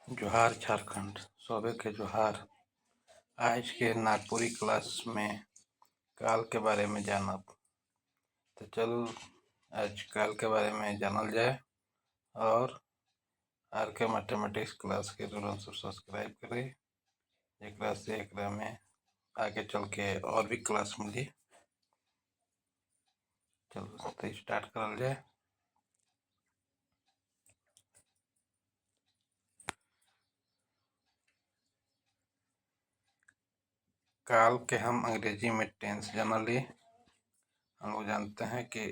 जोहार झारखंड, शोभे के जोहार। आज के नागपुरी क्लास में काल के बारे में जानब। तो चलो आज काल के बारे में जानल जाए। और आर के मैथमेटिक्स क्लास के जरूर से सब्सक्राइब करें, एक से एकरा में आगे चल के और भी क्लास मिली। चलो तो स्टार्ट करल जाए। काल के हम अंग्रेजी में टेंस जानली। हम लोग जानते हैं कि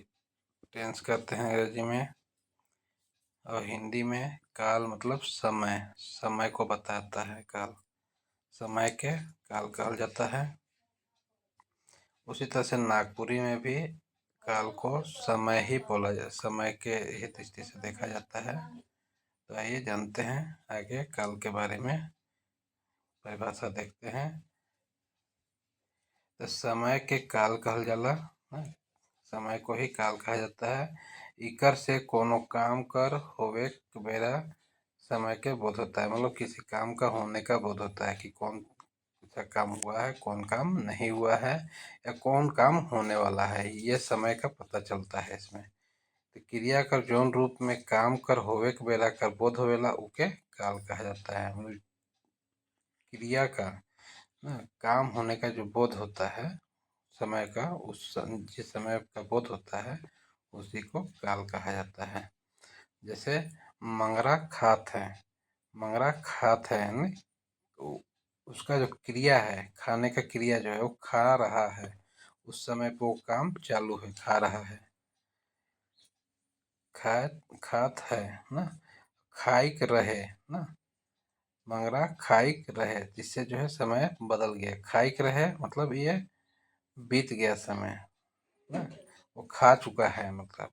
टेंस कहते हैं अंग्रेजी में, और हिंदी में काल मतलब समय, समय को बताता है। काल समय के काल कहल जाता है। उसी तरह से नागपुरी में भी काल को समय ही बोला जाए, समय के ही दृष्टि से देखा जाता है। तो आइए जानते हैं आगे काल के बारे में, परिभाषा देखते हैं। तो समय के काल कहल जाला, समय को ही काल कहा जाता है। इकर से कोनो काम कर होवे के बेरा समय के बोध होता है, मतलब किसी काम का होने का बोध होता है कि कौन सा काम हुआ है, कौन काम नहीं हुआ है, या कौन काम होने वाला है, ये समय का पता चलता है इसमें। तो क्रिया कर जौन रूप में काम कर होवे के बेरा कर बोध होवेला उके काल कहा जाता है। मतलब क्रिया का ना काम होने का जो बोध होता है समय का, जिस समय का बोध होता है उसी को काल कहा जाता है। जैसे मंगरा खात है, मंगरा खात है नहीं, तो उसका जो क्रिया है, खाने का क्रिया जो है वो खा रहा है, उस समय पे वो काम चालू है, खा रहा है। खात है ना, खाइक रहे ना, मंगरा खाइक रहे, जिससे जो है समय बदल गया। खाइक रहे मतलब ये बीत गया समय ना, वो खा चुका है। मतलब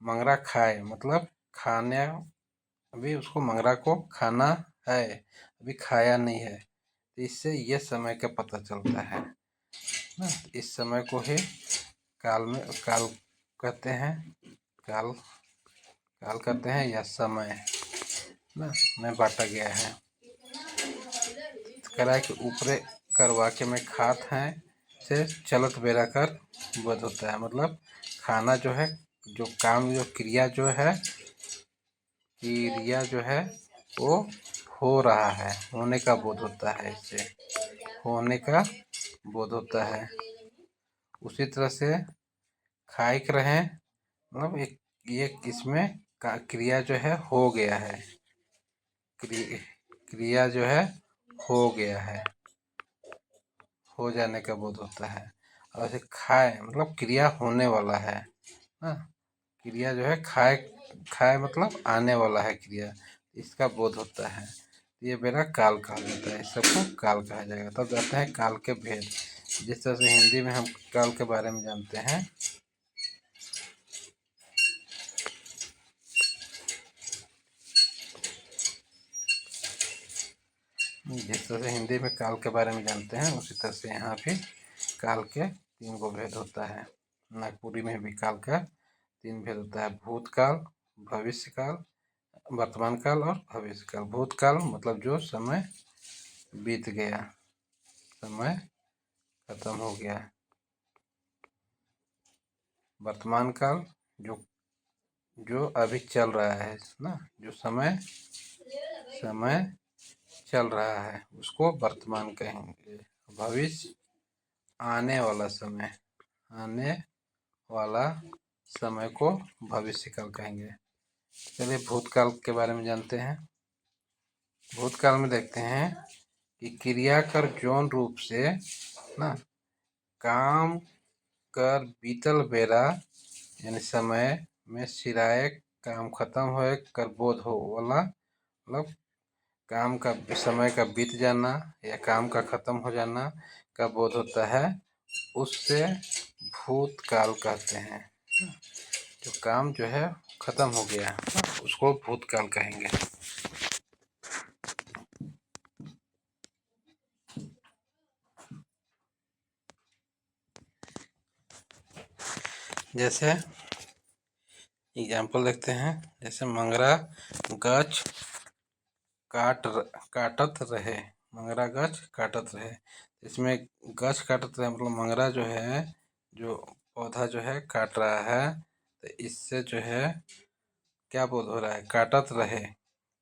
मंगरा खाए मतलब खाने, अभी उसको मंगरा को खाना है, अभी खाया नहीं है। तो इससे ये समय का पता चलता है ना। इस समय को ही काल कहते हैं, काल काल कहते हैं, या समय ना में बांटा गया है। करा के ऊपरे करवा के में खात हैं से चलत बेरा कर बोध होता है। मतलब खाना जो है, जो काम, जो क्रिया जो है, वो हो रहा है, होने का बोध होता है, इससे होने का बोध होता है। उसी तरह से खाइक रहे मतलब ये इसमें क्रिया जो है हो गया है, क्रिया जो है हो गया है, हो जाने का बोध होता है। और ऐसे खाए मतलब क्रिया होने वाला है ना, क्रिया जो है खाए, खाए मतलब आने वाला है क्रिया, इसका बोध होता है। ये मेरा काल कहा जाता है, इस सबको काल कहा जाएगा। तब जाते हैं काल के भेद। जिस तरह से हिंदी में हम काल के बारे में जानते हैं, जिस तरह से हिंदी में काल के बारे में जानते हैं, उसी तरह से यहाँ भी काल के 3 गो भेद होता है। नागपुरी में भी काल का 3 भेद होता है: भूतकाल, भविष्य काल, वर्तमान काल और भविष्य काल। भूतकाल मतलब जो समय बीत गया, समय खत्म हो गया। वर्तमान काल जो जो अभी चल रहा है ना, जो समय चल रहा है उसको वर्तमान कहेंगे। भविष्य आने वाला समय, आने वाला समय को भविष्य काल कहेंगे। चलिए भूतकाल के बारे में जानते हैं। भूतकाल में देखते हैं कि क्रिया कर जौन रूप से ना काम कर बीतल बेरा, यानी समय में सिराए काम खत्म होए कर बोध हो वाला, मतलब काम का समय का बीत जाना या काम का खत्म हो जाना का बोध होता है, उससे भूतकाल कहते हैं। जो काम जो है खत्म हो गया उसको भूतकाल कहेंगे। जैसे एग्जाम्पल देखते हैं, जैसे मंगरा गच काटत रहे, मंगरा गछ काटत रहे। इसमें गछ काटत रहे मतलब मंगरा जो है, जो पौधा जो है काट रहा है, तो इससे जो है क्या बोध हो रहा है, काटत रहे,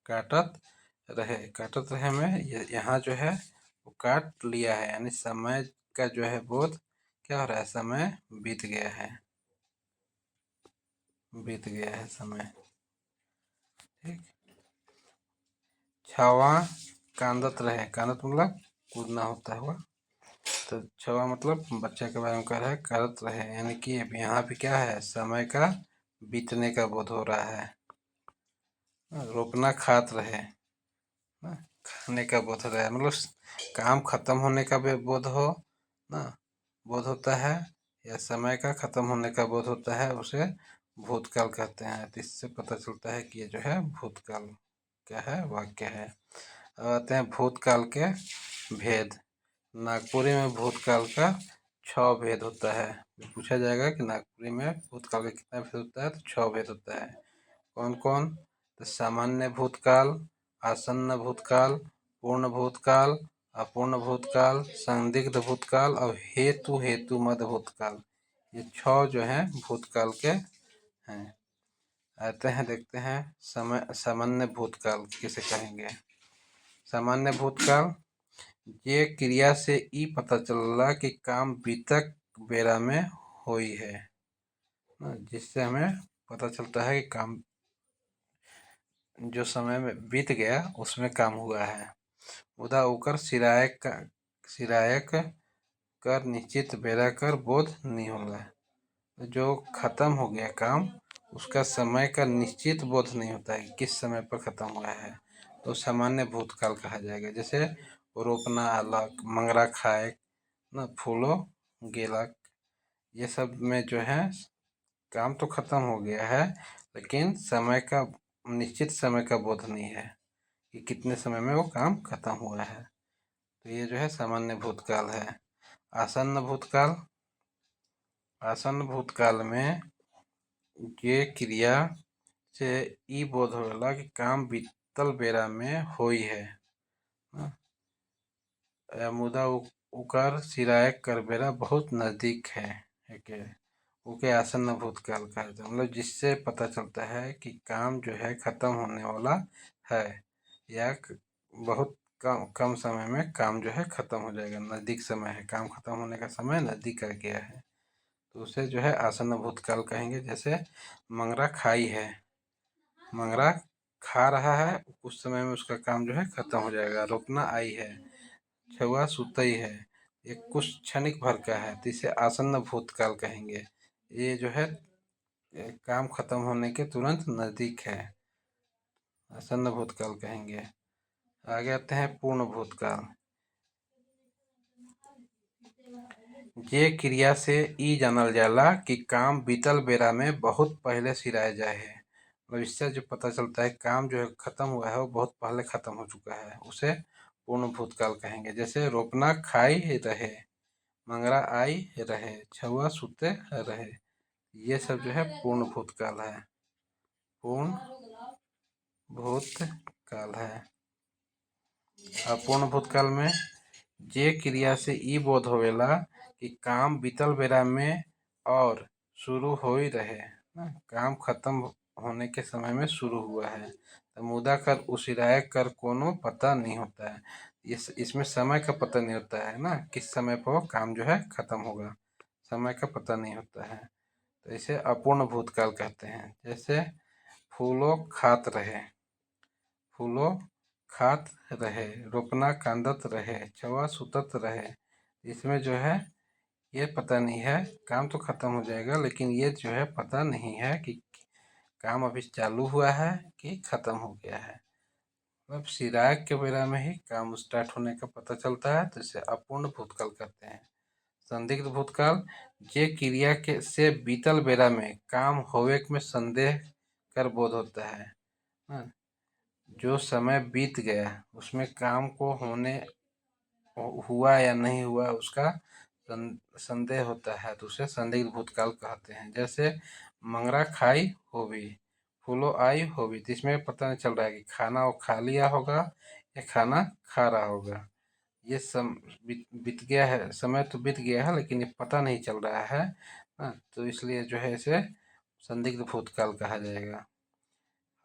काटत रहे, काटत रहे में यहाँ जो है वो काट लिया है, यानी समय का जो है बोध क्या हो रहा है, समय बीत गया है, बीत गया है समय। ठीक। छावा कांदत रहे, कांदत मतलब कूदना होता है हुआ, तो छवा मतलब बच्चे के बारे में कह रहा है, करत रहे, यानी कि अब यहाँ पे क्या है, समय का बीतने का बोध हो रहा है। रोपना खात रहे, ना खाने का बोध हो रहा है, मतलब काम खत्म होने का भी बोध हो ना, बोध होता है, या समय का खत्म होने का बोध होता है, उसे भूतकाल कहते हैं। तो इससे पता चलता है कि ये जो है भूतकाल क्या है, वाक्य है। अब आते हैं भूतकाल के भेद। नागपुरी में भूतकाल का 6 भेद होता है। पूछा जाएगा कि नागपुरी में भूतकाल का कितना भेद होता है, तो 6 भेद होता है। कौन कौन, तो सामान्य भूतकाल, आसन्न भूतकाल, पूर्ण भूतकाल, अपूर्ण भूतकाल, संदिग्ध भूतकाल और हेतु मध्य भूतकाल। ये 6 जो हैं भूतकाल के हैं। आते हैं, देखते हैं सामान्य भूतकाल किसे कहेंगे। सामान्य भूतकाल, ये क्रिया से ई पता चलला कि काम बीतक बेरा में हुई है, जिससे हमें पता चलता है कि काम जो समय में बीत गया उसमें काम हुआ है। उदा उकर सिरायक कर निश्चित बेरा कर बोध नहीं होगा। जो खत्म हो गया काम, उसका समय का निश्चित बोध नहीं होता है किस समय पर खत्म हुआ है, तो सामान्य भूतकाल कहा जाएगा। जैसे रोपना अलग, मंगरा खाए ना, फूलो गेलक, ये सब में जो है काम तो खत्म हो गया है, लेकिन समय का निश्चित समय का बोध नहीं है कि कितने समय में वो काम खत्म हुआ है। तो ये जो है सामान्य भूतकाल है। आसन्न भूतकाल, आसन्न भूतकाल में ये क्रिया से ई बोध होला कि काम बीतल बेरा में होई है। मुदा उकर सिरायक कर बेरा बहुत नजदीक है के उके आसन्न भूतकाल का, मतलब जिससे पता चलता है कि काम जो है खत्म होने वाला है, या बहुत कम समय में काम जो है खत्म हो जाएगा, नज़दीक समय है, काम खत्म होने का समय नज़दीक आ गया है, तो उसे जो है आसन्न भूतकाल कहेंगे। जैसे मंगरा खाई है, मंगरा खा रहा है, कुछ समय में उसका काम जो है खत्म हो जाएगा। रोपना आई है, छुआ सुतई है, ये कुछ क्षणिक भर का है, तो इसे आसन्न भूतकाल कहेंगे। ये जो है काम खत्म होने के तुरंत नज़दीक है, आसन्न भूतकाल कहेंगे। आगे आते हैं पूर्ण भूतकाल। ये क्रिया से ई जानल जाला कि काम बीतल बेरा में बहुत पहले सिराए जाए है, मतलब इससे जो पता चलता है काम जो है खत्म हुआ है वो बहुत पहले खत्म हो चुका है, उसे पूर्ण भूतकाल कहेंगे। जैसे रोपना खाई रहे, मंगरा आई रहे, छुआ सुते रहे, ये सब जो है पूर्ण भूतकाल है, पूर्ण भूतकाल है। अपूर्ण भूतकाल में जे क्रिया से ई बोध होवेला कि काम बीतल बेरा में और शुरू हो ही रहे ना, काम खत्म होने के समय में शुरू हुआ है, तो मुदा कर उसिराए कर कोनो पता नहीं होता है। इसमें समय का पता नहीं होता है ना, किस समय पर वो काम जो है खत्म होगा, समय का पता नहीं होता है, तो इसे अपूर्ण भूतकाल कहते हैं। जैसे फूलो खात रहे, फूलो खात रहे, रोपना कांदत रहे, छुआ सुतत रहे, इसमें जो है ये पता नहीं है, काम तो खत्म हो जाएगा, लेकिन ये जो है पता नहीं है कि काम अभी चालू हुआ है कि खत्म हो गया है। मतलब सिराग के बेरा में ही काम स्टार्ट होने का पता चलता है, तो इसे अपूर्ण भूतकाल कहते हैं। संदिग्ध भूतकाल, जे क्रिया के से बीतल बेरा में काम होवे में संदेह कर बोध होता है। हाँ, जो समय बीत गया उसमें काम को होने हुआ या नहीं हुआ उसका संदेह होता है, तो उसे संदिग्ध भूतकाल कहते हैं। जैसे मंगरा खाई होवी, फूलो आई होवी, तो इसमें पता नहीं चल रहा है कि खाना वो खा लिया होगा या खाना खा रहा होगा। ये बीत गया है, समय तो बीत गया है लेकिन ये पता नहीं चल रहा है। तो इसलिए जो है इसे संदिग्ध भूतकाल कहा जाएगा।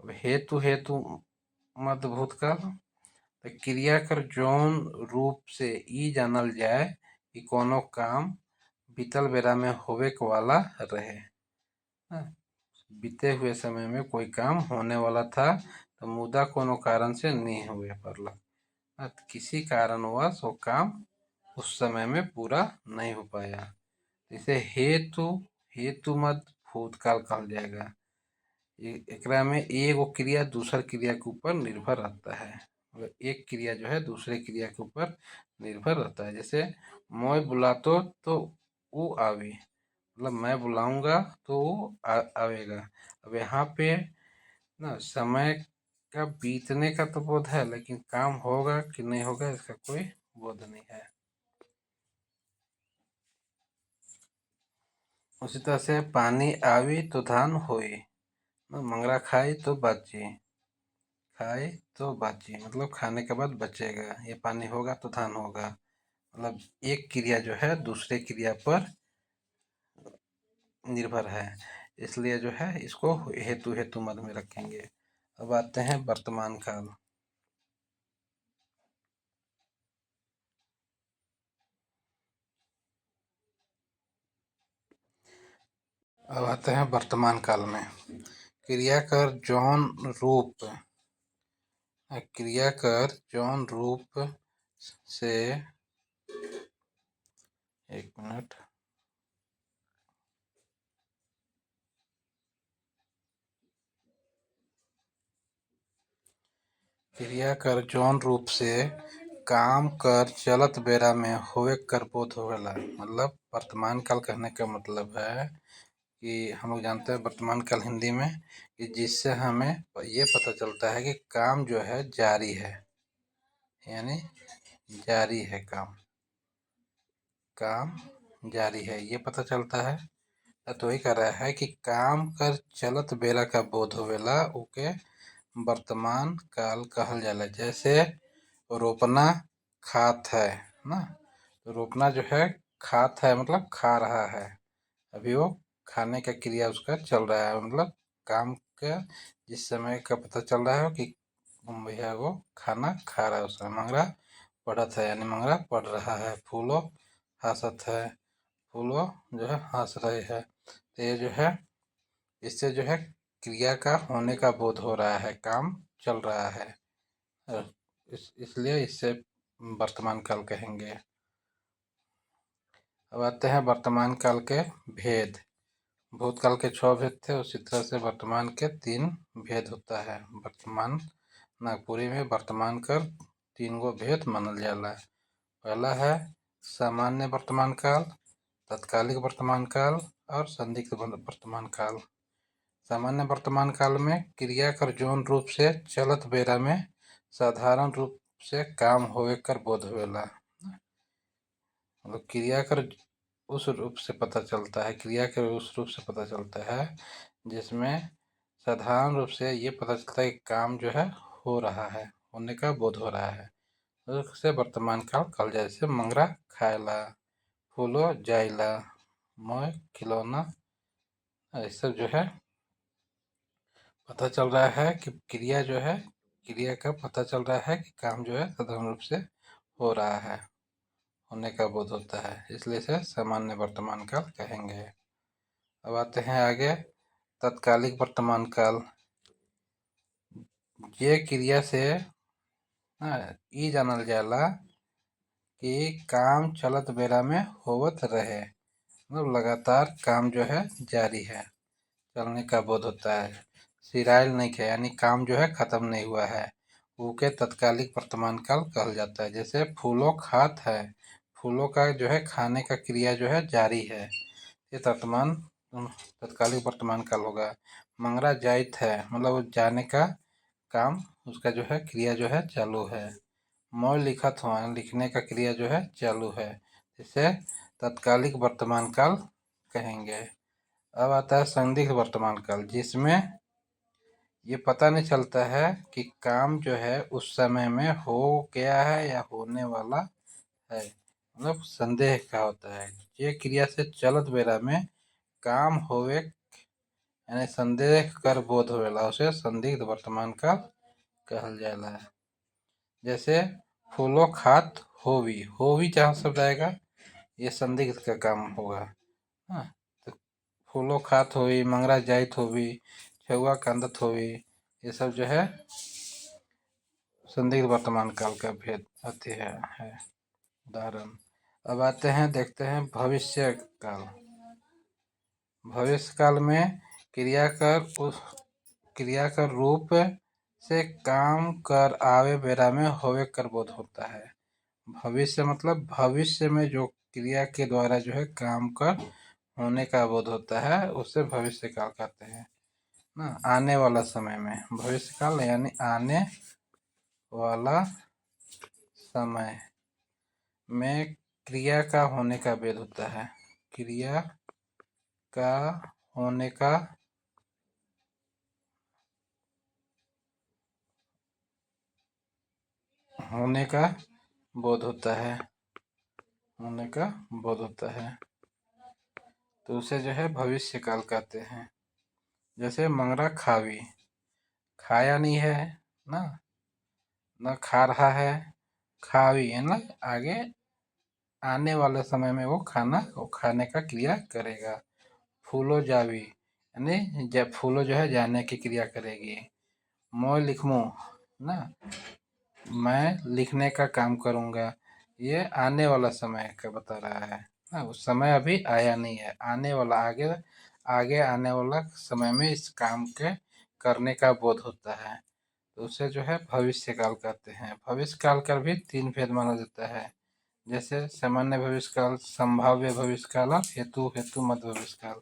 अब हेतु हेतु मध्य भूतकाल, तो क्रिया कर जौन रूप से ई जानल जाए कि कोनो काम बीतल बेरा में होवे के वाला रहे। हाँ, बीते हुए समय में कोई काम होने वाला था तो मुदा कोनो कारण से नहीं हुए पड़ला। तो किसी कारणवश वो काम उस समय में पूरा नहीं हो पाया। इसे हेतु हेतु मत भूतकाल कहल जाएगा। एकरा में एगो क्रिया दूसर क्रिया के ऊपर निर्भर रहता है। मतलब एक क्रिया जो है दूसरे क्रिया के ऊपर निर्भर रहता है। जैसे मैं बुलातो तो वो आवे, मतलब मैं बुलाऊंगा तो वो आवेगा। अब यहाँ पे ना समय का बीतने का तो बोध है लेकिन काम होगा कि नहीं होगा इसका कोई बोध नहीं है। उसी तरह से पानी आवी तो धान होई, मंगरा खाई तो बाची, खाए तो बाची मतलब खाने के बाद बचेगा। ये पानी होगा तो धान होगा। मतलब एक क्रिया जो है दूसरे क्रिया पर निर्भर है, इसलिए जो है इसको हेतु हेतु मद में रखेंगे। अब आते हैं वर्तमान काल। अब आते हैं वर्तमान काल में। क्रिया कर जौन रूप, क्रिया कर जौन रूप से, एक मिनट, क्रिया कर जौन रूप से काम कर चलत बेरा में होवे कर बोध होवेला। मतलब वर्तमान काल कहने का मतलब है कि हम लोग जानते हैं वर्तमान काल हिंदी में कि जिससे हमें ये पता चलता है कि काम जो है जारी है, यानी जारी है काम, काम जारी है ये पता चलता है। तो वही कह रहा है कि काम कर चलत बेरा का बोध होवेला ओके वर्तमान काल कहल जाला। जैसे रोपना खात है ना, तो रोपना जो है खात है मतलब खा रहा है, अभी वो खाने का क्रिया उसका चल रहा है। मतलब काम का जिस समय का पता चल रहा है कि भैया वो खाना खा रहा है उस समय। मंगरा पढ़त है यानी मंगरा पढ़ रहा है। फूलो हंसत है, फूलो जो है हंस रहे है। तो ये जो है इससे जो है क्रिया का होने का बोध हो रहा है, काम चल रहा है। इसलिए इससे वर्तमान काल कहेंगे। अब आते हैं वर्तमान काल के भेद। भूतकाल के 6 भेद थे, उसी तरह से वर्तमान के 3 भेद होता है। वर्तमान नागपुरी में वर्तमान कर 3 गो भेद मानल जाला। पहला है सामान्य वर्तमान काल, तत्कालिक वर्तमान काल और संदिग्ध वर्तमान काल। सामान्य वर्तमान काल में क्रिया कर जौन रूप से चलत बेरा में साधारण रूप से काम होवे कर बोध होवेला। मतलब क्रिया कर उस रूप से पता चलता है, क्रिया के उस रूप से पता चलता है जिसमें साधारण रूप से ये पता चलता है कि काम जो है हो रहा है, होने का बोध हो रहा है, उससे वर्तमान काल कहल जाए। जैसे मंगरा खाएला, फूलो जाइला, मोय खिलौना, ये सब जो है पता चल रहा है कि क्रिया जो है, क्रिया का पता चल रहा है कि काम जो है साधारण रूप से हो रहा है, होने का बोध होता है, इसलिए इसे सामान्य वर्तमान काल कहेंगे। अब आते हैं आगे तत्कालिक वर्तमान काल। ये क्रिया से ई जानल जाला कि काम चलत बेरा में होवत रहे, मतलब लगातार काम जो है जारी है, चलने का बोध होता है। सिराइल नहीं है यानी काम जो है खत्म नहीं हुआ है, उके तत्कालिक वर्तमान काल कहल जाता है। जैसे फूलों खात है, फूलों का जो है खाने का क्रिया जो है जारी है, ये तत्कालिक वर्तमान काल होगा। मंगरा जाइत है मतलब वो जाने का काम उसका जो है क्रिया जो है चालू है। मैं लिखत हुआ लिखने का क्रिया जो है चालू है, इसे तत्कालिक वर्तमान काल कहेंगे। अब आता है संदिग्ध वर्तमान काल, जिसमें ये पता नहीं चलता है कि काम जो है उस समय में हो गया है या होने वाला है, मतलब संदेह का होता है। ये क्रिया से चलत बेरा में काम होवे यानी संदेह कर बोध होवेला, उसे संदिग्ध वर्तमान काल कहल जाला। जैसे फूलो खात होवी, होवी जहाँ शब्द आएगा ये संदिग्ध का काम होगा। हाँ, तो फूलो खात होवी, मंगरा जाइत होवी, छुआ कांदत होवी, ये सब जो है संदिग्ध वर्तमान काल का भेद आती है। उदाहरण। अब आते हैं, देखते हैं भविष्य काल। भविष्य काल में क्रिया कर रूप से काम कर आवे बेरा में होवे कर बोध होता है। भविष्य मतलब भविष्य में जो क्रिया के द्वारा जो है काम कर होने का बोध होता है, उससे भविष्य काल कहते हैं ना। आने वाला समय में भविष्य काल यानी आने वाला समय में क्रिया का होने का बोध होता है। क्रिया का होने का बोध होता है, होने का बोध होता है, तो उसे जो है भविष्य काल कहते हैं। जैसे मंगरा खावी, खाया नहीं है ना, न खा रहा है, खावी है ना, आगे आने वाले समय में वो खाने का क्रिया करेगा। फूलो जावी यानी जब फूलो जो है जाने की क्रिया करेगी। मैं लिखूँ ना, मैं लिखने का काम करूँगा, ये आने वाला समय का बता रहा है ना, उस समय अभी आया नहीं है, आने वाला आगे आगे आने वाला समय में इस काम के करने का बोध होता है, तो उसे जो है भविष्य काल कहते हैं। भविष्य काल का भी तीन भेद माना जाता है। जैसे सामान्य भविष्य काल, संभाव्य भविष्य काल और हेतु मत भविष्य काल,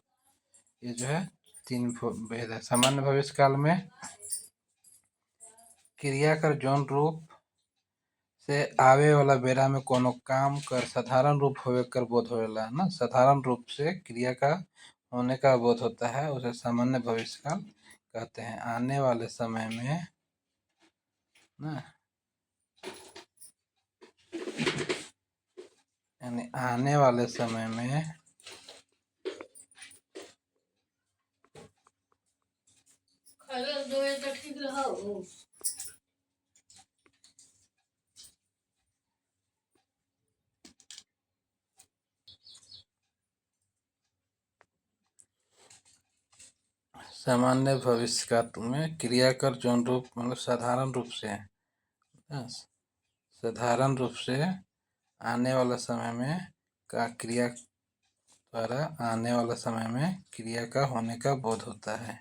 ये जो है तीन भेद है। सामान्य भविष्य काल में क्रिया कर जौन रूप से आवे वाला बेरा में कोनो काम कर साधारण रूप होवे कर बोध होवेला ना, साधारण रूप से क्रिया का होने का बोध होता है, उसे सामान्य भविष्य काल कहते हैं। आने वाले समय में ना, यानी आने वाले समय में सामान्य भविष्य काल में क्रिया कर जौन रूप मतलब साधारण रूप से साधारण रूप से आने वाला समय में का क्रिया द्वारा आने वाला समय में क्रिया का होने का बोध होता है।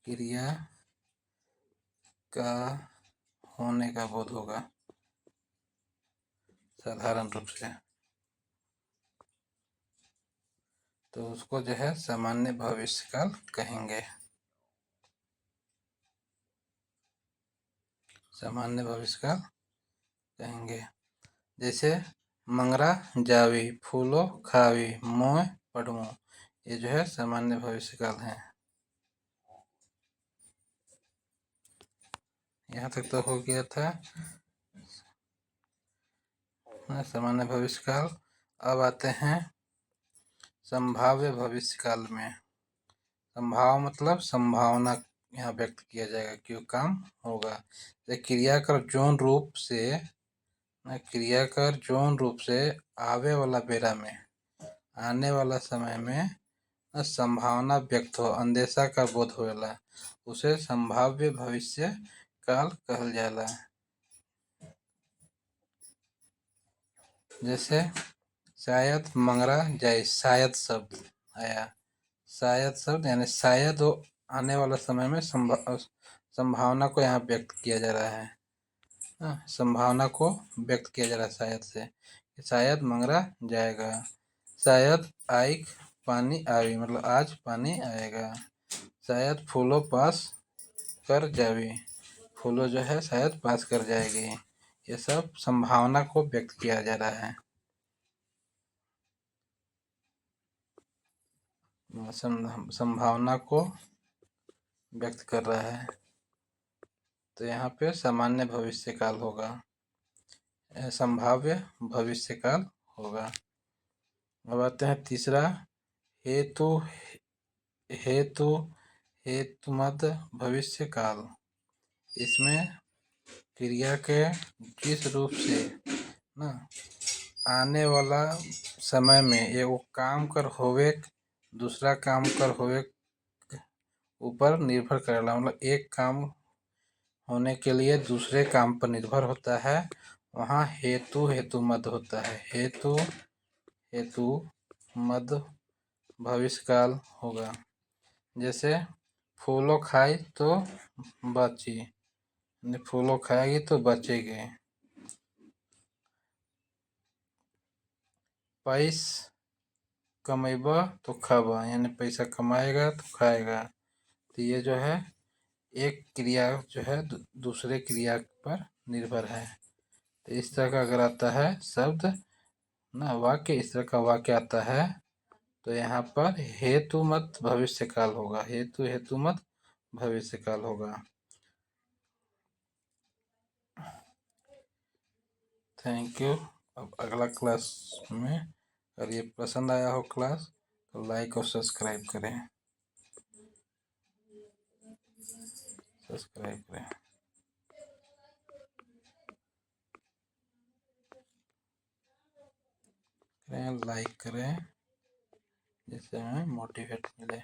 क्रिया का होने का बोध होगा साधारण रूप से, तो उसको जो है सामान्य भविष्य काल कहेंगे। सामान्य भविष्य काल कहेंगे। जैसे मंगरा जावी, फूलो खावी, मोय पढ़ूं, ये जो है सामान्य भविष्य काल है। यहाँ तक तो हो गया था सामान्य भविष्य काल। अब आते हैं संभाव्य भविष्य काल में। संभाव मतलब संभावना यहाँ व्यक्त किया जाएगा कि वो काम होगा। क्रिया कर जौन रूप से आवे वाला बेरा में आने वाला समय में संभावना व्यक्त हो, अंदेशा का बोध होवेला, उसे संभाव्य भविष्य काल कहल जाला। जैसे शायद मंगरा जाए, शायद शब्द आया, शायद शब्द यानी शायद वो आने वाला समय में संभावना को यहाँ व्यक्त किया जा रहा है। संभावना को व्यक्त किया जा रहा है शायद से, शायद मंगरा जाएगा, शायद आई पानी आवी मतलब आज पानी आएगा, शायद फूलो पास कर जावी, फूलो जो है शायद पास कर जाएगी। ये सब संभावना को व्यक्त किया जा रहा है। संभावना को व्यक्त कर रहा है, तो यहाँ पे सामान्य भविष्य काल होगा, संभाव्य भविष्य काल होगा। अब आते हैं तीसरा, हेतु हेतु हेतुमद भविष्य काल। इसमें क्रिया के जिस रूप से ना आने वाला समय में एगो काम कर होवे दूसरा काम कर होवे ऊपर निर्भर करेला, मतलब एक काम होने के लिए दूसरे काम पर निर्भर होता है, वहाँ हेतु हेतुमद होता है। हेतु हेतुमद भविष्य काल होगा। जैसे फूलो खाई तो बची, फूलो खाएगी तो बचेगी। पैस कमेबा तो खाबा, यानी पैसा कमाएगा तो खाएगा। तो ये जो है एक क्रिया जो है दूसरे क्रिया पर निर्भर है। तो इस तरह का अगर आता है शब्द ना वाक्य, इस तरह का वाक्य आता है तो यहाँ पर हेतुमत भविष्य काल होगा, हेतुमत भविष्य काल होगा। Thank you. अब अगला क्लास में अगर ये पसंद आया हो क्लास तो लाइक और सब्सक्राइब करें, लाइक करें जिससे हमें मोटिवेट मिले।